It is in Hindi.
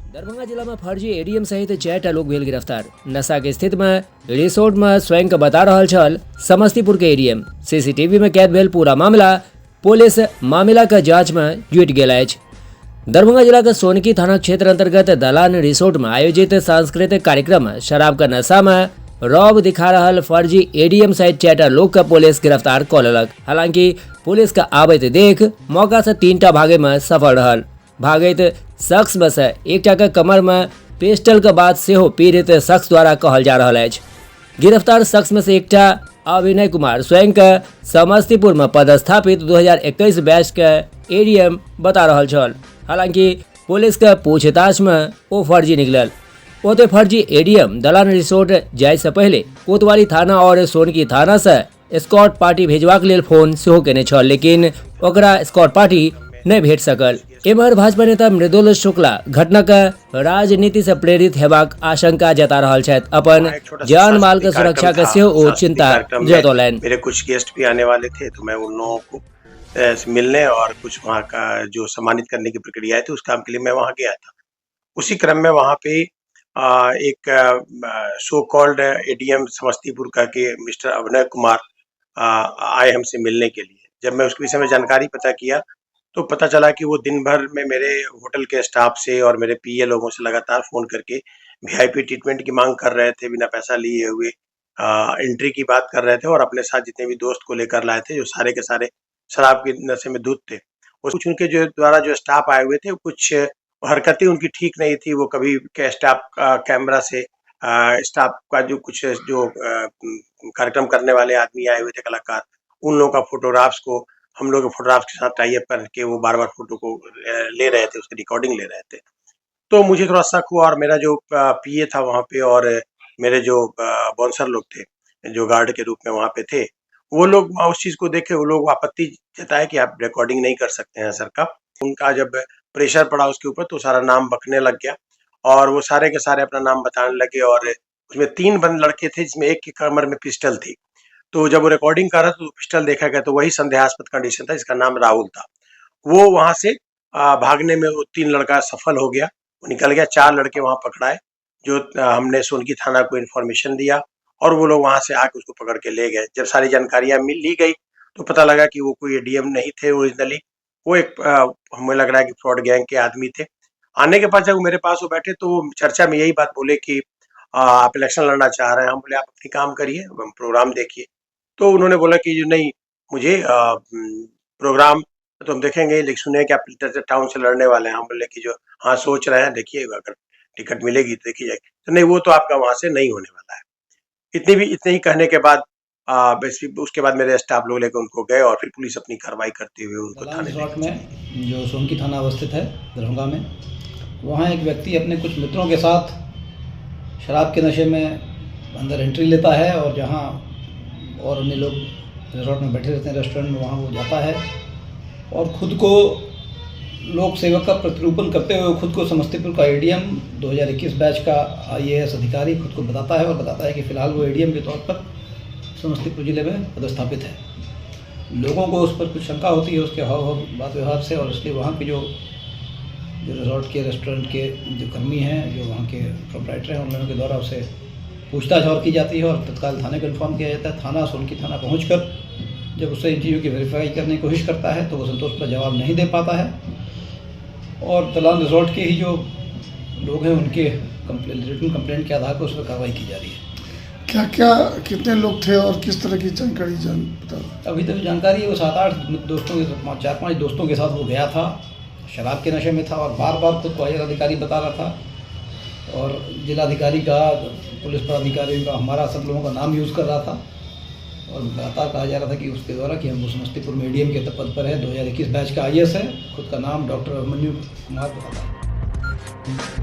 दरभंगा जिला में फर्जी एडीएम सहित 4 लोग भेल गिरफ्तार। नशा के स्थिति में रिसोर्ट में स्वयं के बता रहा छल समस्तीपुर के एडीएम। सीसीटीवी में कैद भेल पूरा मामला। पुलिस मामला के जांच में जुट गेल अछि। दरभंगा जिला के सोनकी थाना क्षेत्र अंतर्गत दलान रिसोर्ट में आयोजित सांस्कृतिक कार्यक्रम में शराब का नशा में रौब दिखा रहा फर्जी एडीएम सहित 4 लोग का पुलिस गिरफ्तार कर लेलक। हालांकि पुलिस का आबैत देख मौका से 3 भागे में सफल रहल। भागैत शख्स में से एकटा के कमर में पिस्टल के बाद सेहो पीड़ित शख्स द्वारा कहल जा रहा है। गिरफ्तार शख्स में से एकटा अभिनय कुमार स्वयं के समस्तीपुर में पदस्थापित 2021 बैच के एडीएम बता रहा छल। हालांकि पुलिस के पूछताछ में वो फर्जी निकलल। ओते फर्जी एडीएम दलान रिसोर्ट जाय से पहले कोतवाली थाना और सोनकी थाना से स्कॉट पार्टी भेजबाक लेल फोन सेहो केने छल, लेकिन ओकरा स्कॉट पार्टी नहीं भेट सकल। एम्हर भाजपा नेता मृदुल शुक्ला घटना का राजनीति से प्रेरित हेबाक आशंका जता रहल छथि। अपन जान माल के सुरक्षा के सेहो चिंता जतौलनि। मेरे कुछ गेस्ट भी आने वाले थे, तो मैं उन लोगों को मिलने और कुछ वहाँ का जो सम्मानित करने की प्रक्रिया थी उस काम के लिए मैं वहाँ गया था। उसी क्रम में वहाँ पे एक सो कॉल्ड एडीएम समस्तीपुर का के मिस्टर अभिनय कुमार आए हमसे मिलने के लिए। जब मैं उसके विषय में जानकारी पता किया तो पता चला कि वो दिन भर में मेरे होटल के स्टाफ से और मेरे पीए लोगों से लगातार फोन करके वीआईपी ट्रीटमेंट की मांग कर रहे थे, बिना पैसा लिए हुए एंट्री की बात कर रहे थे और अपने साथ जितने भी दोस्त को लेकर लाए थे जो सारे के सारे शराब के नशे में धुत थे। कुछ उनके जो द्वारा जो स्टाफ आए हुए थे कुछ हरकतें उनकी ठीक नहीं थी। वो कभी स्टाफ कैमरा से स्टाफ का जो कुछ जो कार्यक्रम करने वाले आदमी आए हुए थे कलाकार, उन लोगों का फोटोग्राफ्स को हम लोग फोटोग्राफ के साथ टाई अप करके वो बार-बार फोटो को ले रहे थे, उसकी रिकॉर्डिंग ले रहे थे। तो मुझे थोड़ा शक हुआ और मेरा जो पीए था वहाँ पे और मेरे जो बाउंसर लोग थे जो गार्ड के रूप में वहाँ पे थे, वो लोग उस चीज़ को देखे वो लोग आपत्ति जताए कि आप रिकॉर्डिंग नहीं कर सकते हैं सर का। उनका जब प्रेशर पड़ा उसके ऊपर तो सारा नाम बकने लग गया और वो सारे के सारे अपना नाम बताने लगे और उसमें 3 बंद लड़के थे जिसमें एक की कमर में पिस्टल थी। तो जब वो रिकॉर्डिंग कर रहा था तो पिस्टल देखा गया तो वही संदेहास्पद कंडीशन था, जिसका नाम राहुल था। वो वहां से भागने में वो 3 लड़का सफल हो गया, वो निकल गया। 4 लड़के वहां पकड़ाए जो हमने सोनकी थाना को इन्फॉर्मेशन दिया और वो लोग वहां से आके उसको पकड़ के ले गए। जब सारी जानकारियां मिल ली गई तो पता लगा कि वो कोई एडीएम नहीं थे ओरिजिनली, वो एक हमें लग रहा है कि फ्रॉड गैंग के आदमी थे। आने के बाद जब वो मेरे पास वो बैठे तो वो चर्चा में यही बात बोले कि आप इलेक्शन लड़ना चाह रहे हैं। हम बोले आप अपनी काम करिए, प्रोग्राम देखिए। तो उन्होंने बोला कि जो नहीं मुझे प्रोग्राम तो हम देखेंगे, लेकिन सुने कि आप टाउन से लड़ने वाले हैं। हम बोले कि जो हाँ सोच रहे हैं, देखिए अगर टिकट मिलेगी तो देखी जाएगी। तो नहीं वो तो आपका वहाँ से नहीं होने वाला है। इतने ही कहने के बाद उसके बाद मेरे स्टाफ लोग लेकर उनको गए और फिर पुलिस अपनी कार्रवाई करते हुए उनको थाने रिसोर्ट में जो सोनकी थाना अवस्थित है दरभंगा में, वहाँ एक व्यक्ति अपने कुछ मित्रों के साथ शराब के नशे में अंदर एंट्री लेता है और जहाँ और अन्य लोग रिसोर्ट में बैठे रहते हैं रेस्टोरेंट में, वहाँ वो जाता है और खुद को लोक सेवक का प्रतिरूपण करते हुए खुद को समस्तीपुर का एडीएम 2021 बैच का आईएएस अधिकारी खुद को बताता है और बताता है कि फ़िलहाल वो एडीएम के तौर पर समस्तीपुर जिले में पदस्थापित है। लोगों को उस पर कुछ शंका होती है उसके हाव बात व्यवहार से और इसलिए वहाँ के जो रिसोर्ट के रेस्टोरेंट के जो कर्मी हैं, जो वहाँ के प्रोप्राइटर हैं, उन लोगों के द्वारा उसे पूछताछ और की जाती है और तत्काल थाने को इन्फॉर्म किया जाता है। थाना सोनकी थाना पहुंचकर जब उससे इन चीज़ों की वेरीफाई करने की कोशिश करता है तो वो संतोषप्रद जवाब नहीं दे पाता है और दलान रिसोर्ट के ही जो लोग हैं उनके रिटन कंप्लेंट के आधार पर उस पर कार्रवाई की जा रही है। क्या क्या कितने लोग थे और किस तरह की जानकारी बता? अभी तक जानकारी है वो 7-8 दोस्तों के 4-5 दोस्तों के साथ वो गया था, शराब के नशे में था और बार बार खुद को आईएएस अधिकारी बता रहा था और जिलाधिकारी का, पुलिस पदाधिकारियों का, हमारा सब लोगों का नाम यूज़ कर रहा था और लगातार कहा जा रहा था कि उसके द्वारा कि हम समस्तीपुर में एडीएम के पद पर है, 2021 बैच का आईएएस है, खुद का नाम डॉक्टर अभिमन्यु कुमार बताता है।